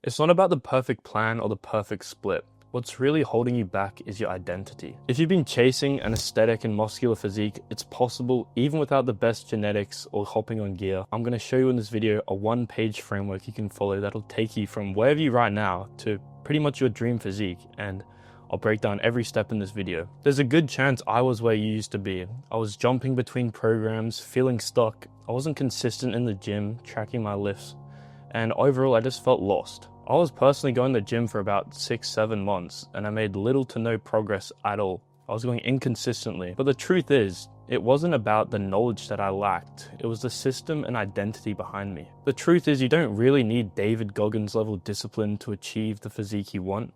It's not about the perfect plan or the perfect split. What's really holding you back is your identity. If you've been chasing an aesthetic and muscular physique, it's possible even without the best genetics or hopping on gear. I'm going to show you in this video a one-page framework you can follow that'll take you from wherever you're right now to pretty much your dream physique, and I'll break down every step in this video. There's a good chance I was where you used to be. I was jumping between programs, feeling stuck. I wasn't consistent in the gym, tracking my lifts, and overall I just felt lost. I was personally going to the gym for about 6-7 months and I made little to no progress at all. I was going inconsistently. But the truth is, it wasn't about the knowledge that I lacked. It was the system and identity behind me. The truth is, you don't really need David Goggins level discipline to achieve the physique you want.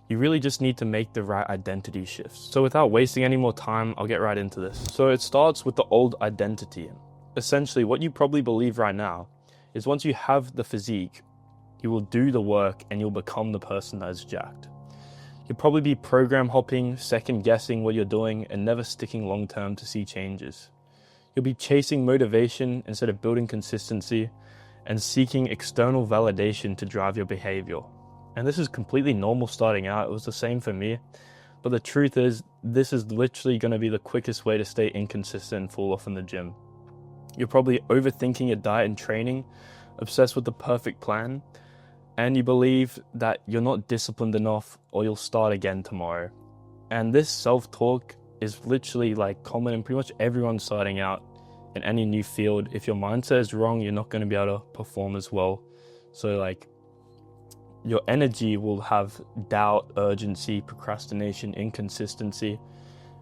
You really just need to make the right identity shifts. So without wasting any more time, I'll get right into this. So it starts with the old identity. Essentially, what you probably believe right now is once you have the physique, you will do the work and you'll become the person that is jacked. You'll probably be program hopping, second guessing what you're doing, and never sticking long term to see changes. You'll be chasing motivation instead of building consistency, and seeking external validation to drive your behavior. And this is completely normal starting out. It was the same for me. But the truth is, this is literally going to be the quickest way to stay inconsistent and fall off in the gym. You're probably overthinking your diet and training, obsessed with the perfect plan, and you believe that you're not disciplined enough or you'll start again tomorrow. And this self-talk is literally like common in pretty much everyone starting out in any new field. If your mindset is wrong, you're not going to be able to perform as well. So like your energy will have doubt, urgency, procrastination, inconsistency,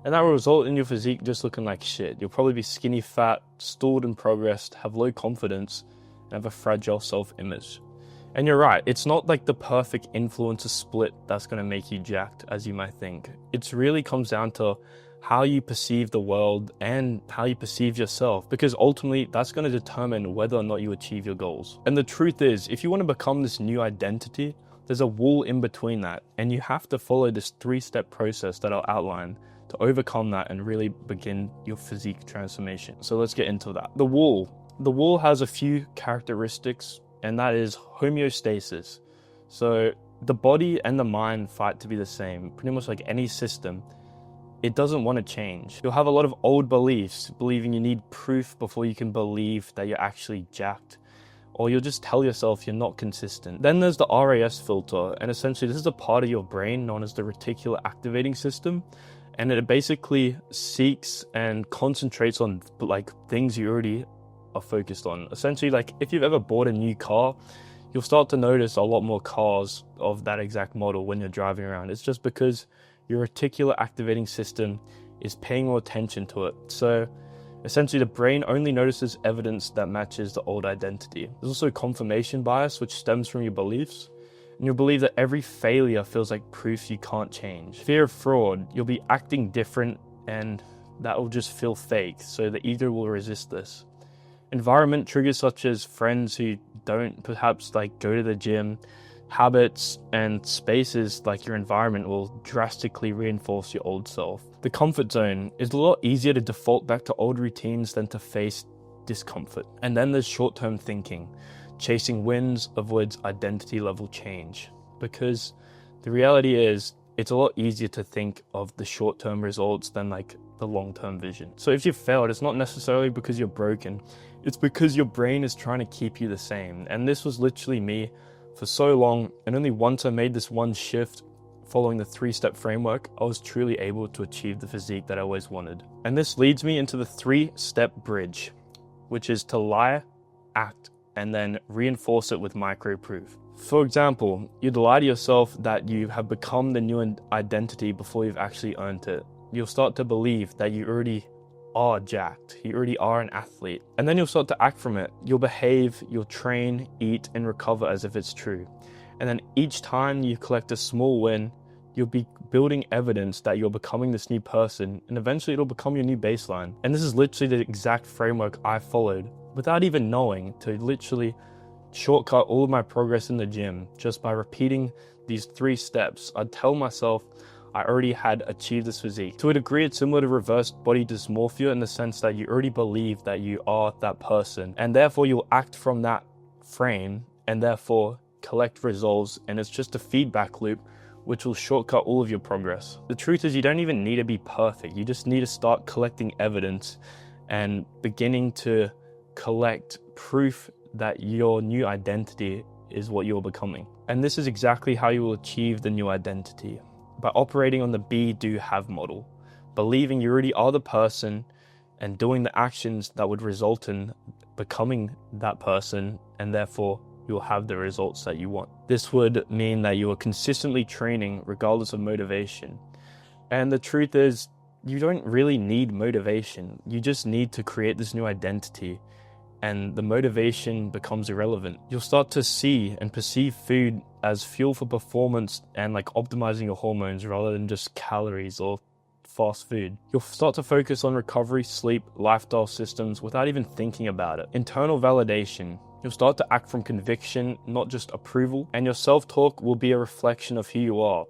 and that will result in your physique just looking like shit. You'll probably be skinny, fat, stalled in progress, have low confidence, and have a fragile self-image. And you're right, it's not like the perfect influencer split that's going to make you jacked as you might think. It really comes down to how you perceive the world and how you perceive yourself, because ultimately that's going to determine whether or not you achieve your goals. And the truth is, if you want to become this new identity, there's a wall in between that, and you have to follow this 3-step process that I'll outline to overcome that and really begin your physique transformation. So let's get into that. The wall has a few characteristics, and that is homeostasis. So the body and the mind fight to be the same, pretty much like any system. It doesn't want to change. You'll have a lot of old beliefs, believing you need proof before you can believe that you're actually jacked. Or you'll just tell yourself you're not consistent. Then there's the RAS filter, and essentially this is a part of your brain known as the reticular activating system. And it basically seeks and concentrates on like things you already are focused on. Essentially, like if you've ever bought a new car, you'll start to notice a lot more cars of that exact model when you're driving around. It's just because your reticular activating system is paying more attention to it. So essentially the brain only notices evidence that matches the old identity. There's also confirmation bias, which stems from your beliefs. And you'll believe that every failure feels like proof you can't change. Fear of fraud, you'll be acting different and that will just feel fake. So the ego will resist this. Environment triggers such as friends who don't perhaps like go to the gym, habits and spaces like your environment will drastically reinforce your old self. The comfort zone is a lot easier to default back to old routines than to face discomfort. And then there's short-term thinking. Chasing wins avoids identity level change, because the reality is it's a lot easier to think of the short-term results than like the long-term vision. So if you failed, it's not necessarily because you're broken, it's because your brain is trying to keep you the same. And this was literally me for so long, and only once I made this one shift following the 3-step framework, I was truly able to achieve the physique that I always wanted. And this leads me into the 3-step bridge, which is to lie, act, and then reinforce it with micro proof. For example, you'd lie to yourself that you have become the new identity before you've actually earned it. You'll start to believe that you already are jacked, you already are an athlete, and then you'll start to act from it. You'll behave, you'll train, eat, and recover as if it's true. And then each time you collect a small win, you'll be building evidence that you're becoming this new person, and eventually it'll become your new baseline. And this is literally the exact framework I followed without even knowing, to literally shortcut all of my progress in the gym just by repeating these 3 steps. I'd tell myself I already had achieved this physique. To a degree, it's similar to reverse body dysmorphia in the sense that you already believe that you are that person, and therefore you'll act from that frame, and therefore collect results, and it's just a feedback loop which will shortcut all of your progress. The truth is, you don't even need to be perfect. You just need to start collecting evidence and beginning to collect proof that your new identity is what you're becoming. And this is exactly how you will achieve the new identity, by operating on the be, do, have model, believing you already are the person and doing the actions that would result in becoming that person, and therefore you'll have the results that you want. This would mean that you are consistently training regardless of motivation. And the truth is, you don't really need motivation. You just need to create this new identity, and the motivation becomes irrelevant. You'll start to see and perceive food as fuel for performance and like optimizing your hormones rather than just calories or fast food. You'll start to focus on recovery, sleep, lifestyle systems without even thinking about it. Internal validation. You'll start to act from conviction, not just approval, and your self-talk will be a reflection of who you are.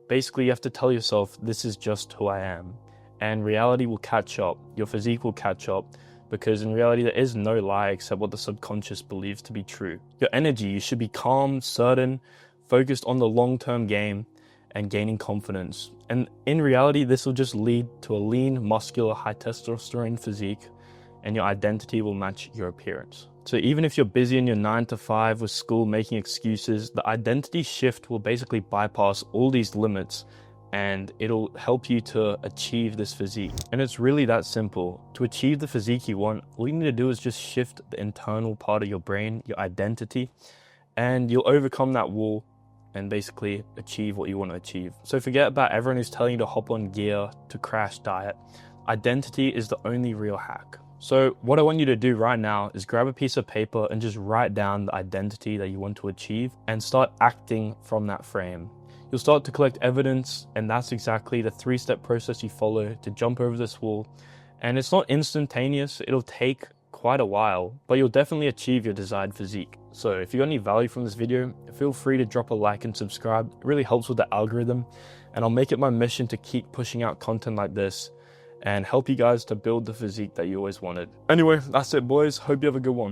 Basically, you have to tell yourself, this is just who I am. And reality will catch up. Your physique will catch up, because in reality, there is no lie except what the subconscious believes to be true. Your energy, you should be calm, certain, focused on the long-term game, and gaining confidence. And in reality, this will just lead to a lean, muscular, high testosterone physique, and your identity will match your appearance. So even if you're busy in your 9 to 5 with school making excuses, the identity shift will basically bypass all these limits, and it'll help you to achieve this physique. And it's really that simple. To achieve the physique you want, all you need to do is just shift the internal part of your brain, your identity, and you'll overcome that wall and basically achieve what you want to achieve. So forget about everyone who's telling you to hop on gear, to crash diet. Identity is the only real hack. So what I want you to do right now is grab a piece of paper and just write down the identity that you want to achieve and start acting from that frame. You'll start to collect evidence, and that's exactly the 3-step process you follow to jump over this wall. And it's not instantaneous, it'll take quite a while, but you'll definitely achieve your desired physique. So if you got any value from this video, feel free to drop a like and subscribe. It really helps with the algorithm, and I'll make it my mission to keep pushing out content like this and help you guys to build the physique that you always wanted. Anyway, that's it boys, hope you have a good one.